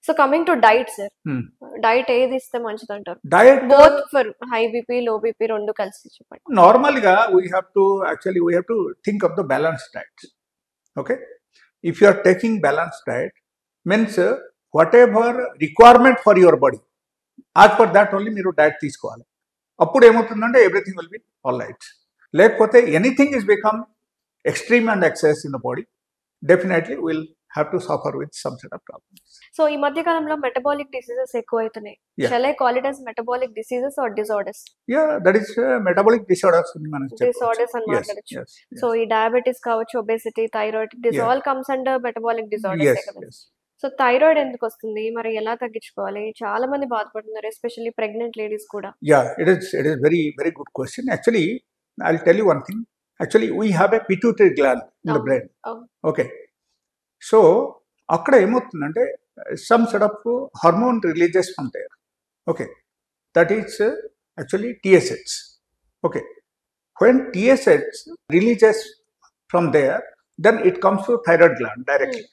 So coming to diet sir, Hmm. Diet ఏది ఇస్తే మంచిది అంటారు? Diet, both for high BP low BP రెండు కలిసి చెప్పండి. normally we have to think of the balanced diet. Okay, if you are taking balanced diet, means whatever requirement for your body, as per that only మీరు diet తీసుకోవాలి. అప్పుడు ఏమవుతుందంటే everything will be all right. లేకపోతే anything is become extreme and excess in the body, definitely will have to suffer with some set of problems. So ఈ మధ్య కాలంలో metabolic diseases ఎక్కువ అవుతున్నాయి. Yeah. Shall I call it as metabolic diseases or disorders? Yeah, that is metabolic disorders మనం disorders అని మాట్లాడచ్చు. So ఈ diabetes కావచ్చు, obesity, thyroid, this Yeah. All comes under metabolic disorders కదా. సో థైరాయిడ్ ఎందుకు వస్తుంది, మరి ఎలా తగ్గించుకోవాలి? చాలా మంది బాధపడుతున్నారు, ఎస్పెషల్లీ ప్రెగ్నెంట్ లేడీస్ కూడా. Yeah, it is very, very good question. Actually, I'll tell you one thing. Actually, we have a pituitary gland in the brain. Okay. So, అక్కడ ఏమవుతుందంటే some sort of hormone releases from there. Okay. That is actually TSH. Okay. When TSH releases from there, then it comes to thyroid gland directly.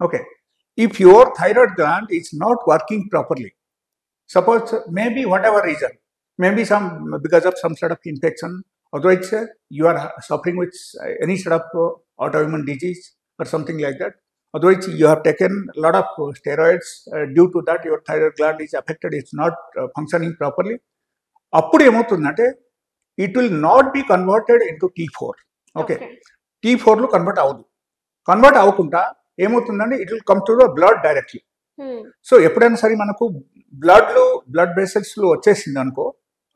Okay. If your thyroid gland is not working properly, suppose maybe whatever reason, maybe because of some sort of infection, otherwise you are suffering with any sort of autoimmune disease or something like that, otherwise you have taken a lot of steroids, due to that your thyroid gland is affected, it's not functioning properly. Appudu emotundante it will not be converted into T4. Okay. T4 lo convert avukunda ఏమవుతుందంటే it will come to the blood directly. So ఎప్పుడైనా సరే మనకు blood వెసల్స్లో వచ్చేసింది అనుకో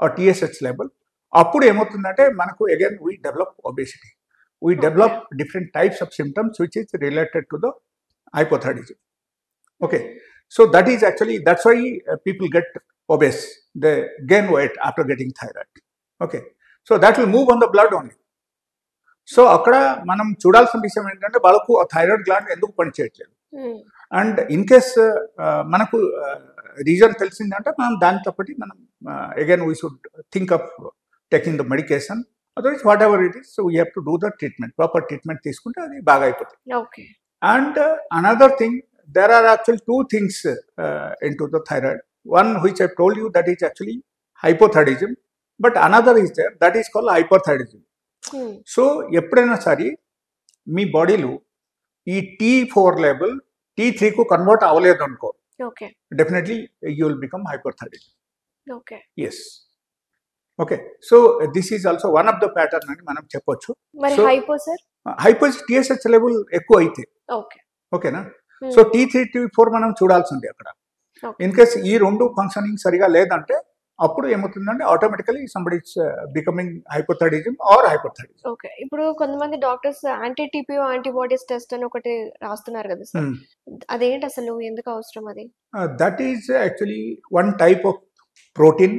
ఆ TSH level, అప్పుడు ఏమవుతుందంటే మనకు again we develop obesity, we develop different types of symptoms which is related to the hypothyroidism. Okay, so that is actually that's why people get obese, they gain weight after getting thyroid. Okay, so that will move on the blood only. So అక్కడ మనం చూడాల్సిన విషయం ఏంటంటే వాళ్ళకు ఆ thyroid gland ఎందుకు పనిచేయట్లేదు, and in case మనకు రీజన్ తెలిసిందంటే మనం దానితో పాటు మనం again we should think of taking the medication, otherwise whatever it is, so we have to do the treatment, proper treatment తీసుకుంటే అది బాగా అయిపోతుంది. And another thing, there are actual two things into the thyroid. One which I told you, that is actually hypothyroidism, but another is there, that is called hyperthyroidism. So ఎప్పుడైనా సరే మీ బాడీలో ఈ T4 level T3కు convert అవ్వలేదు అనుకో, definitely you will become hyperthyroid. Yes. Okay, so this is also one of the pattern అని మనం చెప్పొచ్చు. Hypo TSH level ఎక్కువ అయితే ఓకేనా. సో T3 T4 మనం చూడాల్సింది అక్కడ. ఇన్ కేస్ ఈ రెండు ఫంక్షనింగ్ సరిగా లేదంటే అప్పుడు ఏమవుతుందంటే automatically somebody is becoming hypothyroidism or hyperthyroidism. Okay, ఇప్పుడు కొంతమంది doctors anti TPO antibodies test అని ఒకటి రాస్తున్నారు కదా సార్, అదేంటి అసలు, ఎందుకు అవసరం అది? That is actually one type of protein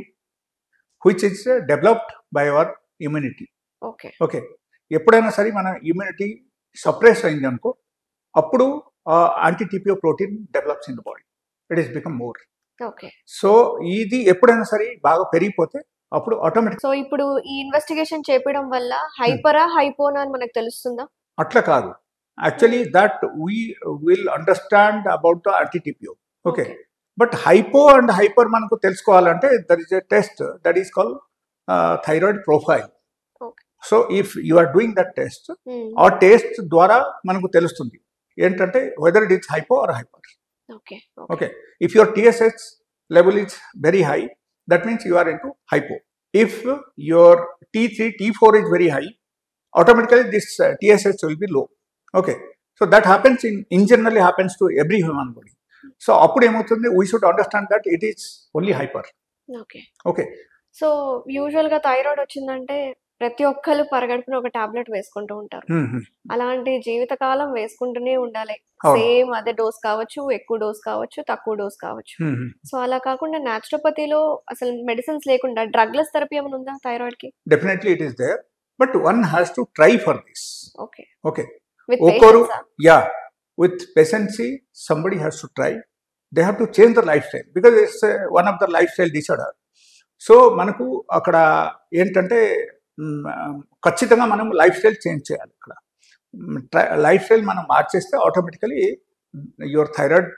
which is developed by our immunity. Okay okay, ఎప్పుడైనా సరే మన ఇమ్యూనిటీ సప్రెస్ అయింది అనుకో, అప్పుడు anti TPO protein develops in the body, it is become more. So ఇది ఎప్పుడైనా సరే బాగా పెరిగిపోతే అప్పుడు ఆటోమేటిక్. సో ఇప్పుడు ఈ ఇన్వెస్టిగేషన్ చేయడం వల్ల హైపరా హైపోనా అని మనకు తెలుస్తుందా? అట్లా కాదు, actually that we will understand about the anti TPO. Okay, but hypo and hyper మనకు తెలుసుకోవాలంటే there is a test that is called thyroid profile. So if you are doing that test, ఆ టెస్ట్ ద్వారా మనకు తెలుస్తుంది ఏంటంటే whether it is hypo or hyper. Okay, if your TSH level is very high, that means you are into hypo. If your T3 T4 is very high, automatically this TSH will be low. Okay, so that happens in generally happens to every human body. So appudu emotundi, we should understand that it is only hyper. Okay, so usual ga thyroid ochindante ప్రతి ఒక్కరు పరగడుపున ఒక tablet వేసుకుంటూ ఉంటారు. అలాంటి జీవితకాలం వేసుకుంటూనే ఉండాలి, same అదే డోస్ కావచ్చు, ఎక్కువ డోస్ కావచ్చు, తక్కువ డోస్ కావచ్చు. సో అలా కాకుండా న్యాచురోపతిలో అసలు మెడిసిన్స్ లేకుండా డ్రగ్లెస్ థెరపీ ఏమైనా ఉందా థైరాయిడ్ కి? Definitely it is there, but one has to try for this. Okay okay, with patience somebody has to try. They have to change the lifestyle because it's one of the lifestyle disorder. So మనకు అక్కడ ఏంటంటే ఖచ్చితంగా మనం life style change చేయాలి. ఇక్కడ lifestyle మనం మార్చేస్తే automatically your thyroid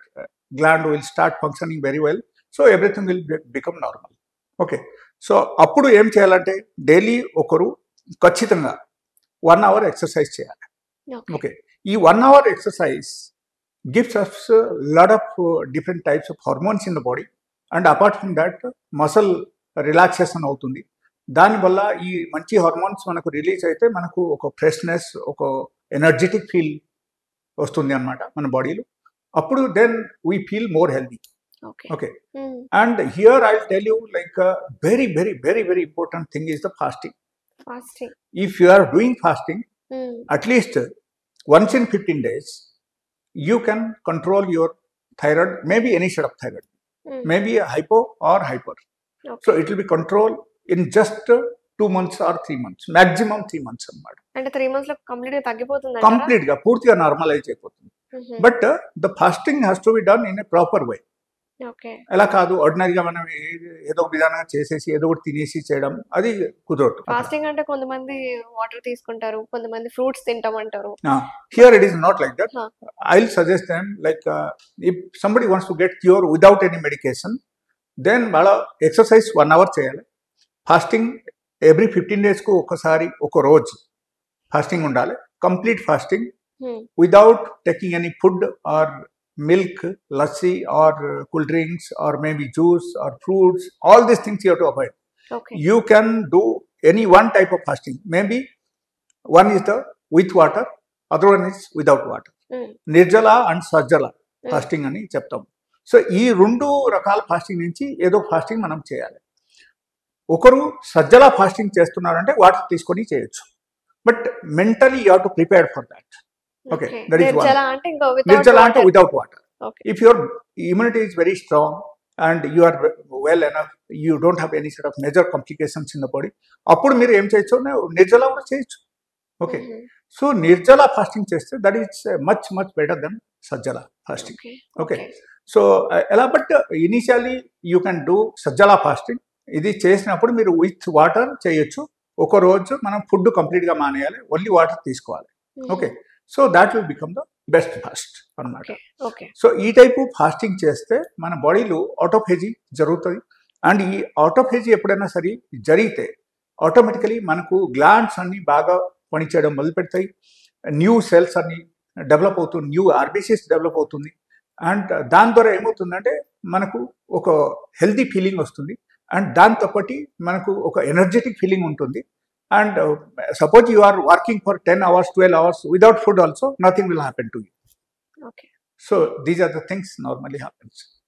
gland will start functioning very well. So everything will become normal. Okay. So అప్పుడు ఏం చేయాలంటే డైలీ ఒకరు ఖచ్చితంగా 1 hour ఎక్సర్సైజ్ చేయాలి. ఓకే. ఈ 1 hour exercise gives us lot of different types of hormones in the body and apart from that muscle relaxation అవుతుంది. దానివల్ల ఈ మంచి హార్మోన్స్ మనకు రిలీజ్ అయితే మనకు ఒక ఫ్రెష్నెస్, ఒక ఎనర్జెటిక్ ఫీల్ వస్తుంది అన్నమాట మన బాడీలో. అప్పుడు then we feel more healthy. Okay. And here I'll tell you like a very important thing is the fasting. If you are doing fasting, at least once in 15 days, you can control your thyroid, maybe any sort of thyroid, maybe a hypo or hyper. So it will be controlled in just 2 months or 3 months, maximum 3 months అన్నమాట. అంటే 3 months లో complete గా తగ్గిపోతుంది, complete గా పూర్తిగా normalise అయిపోతుంది. But the fasting has to be done in a proper way. ఎలా కాదు ఆర్డినరీగా మనం ఏదో ఒక విధానంగా చేసేసి ఏదో ఒకటి తినేసి చేయడం అది కుదరదు. ఫాస్టింగ్ అంటే కొంతమంది వాటర్ తీసుకుంటారు, కొంతమంది ఫ్రూట్స్ తింటామంటారు. Here it is not like that. I will suggest them like if somebody wants to get cure without any medication, then వాళ్ళ ఎక్సర్సైజ్ 1 hour చేయాలి. ఫాస్టింగ్ ఎవ్రీ 15 days కు ఒకసారి ఒక రోజు ఫాస్టింగ్ ఉండాలి. Complete fasting without taking any food or milk, lassi or cool drinks or maybe juice or fruits, all these things you have to avoid. You can do any one type of fasting. Maybe one is the with water, other one is without water. Nirjala and Sajjala fasting అని చెప్తాం. So ఈ 2 రకాల fasting నుంచి ఏదో fasting మనం చేయాలి. ఒకరు Sajjala fasting చేస్తున్నారంటే వాటర్ తీసుకొని చేయొచ్చు. But mentally you have to prepare for that. Okay, that is one. Nirjala ante without water. If your immunity is very strong and you are well enough, you don't have any sort of major complications in the body, appudu meer em cheyochu nirjala kuda cheyochu. Okay. So nirjala fasting cheste that is much better than sajjala fasting. Okay. So ela but initially you can do sajjala fasting. ఇది చేసినప్పుడు మీరు with water చేయొచ్చు. ఒక రోజు మనం food complete గా మానేయాలి, only water తీసుకోవాలి. Okay. So that will become the best fast అన్నమాట. సో ఈ టైపు ఫాస్టింగ్ చేస్తే మన బాడీలో ఆటోఫేజీ జరుగుతుంది. అండ్ ఈ ఆటోఫేజీ ఎప్పుడైనా సరే జరిగితే ఆటోమేటికలీ మనకు గ్లాండ్స్ అన్ని బాగా పనిచేయడం మొదలు పెడతాయి. న్యూ సెల్స్ అన్ని డెవలప్ అవుతుంది, న్యూ ఆర్బిసిస్ డెవలప్ అవుతుంది. అండ్ దాని ద్వారా ఏమవుతుందంటే మనకు ఒక హెల్దీ ఫీలింగ్ వస్తుంది. అండ్ దాంతోపాటు మనకు ఒక ఎనర్జెటిక్ ఫీలింగ్ ఉంటుంది. And suppose you are working for 10 hours, 12 hours without food also, nothing will happen to you. Okay. So these are the things normally happens.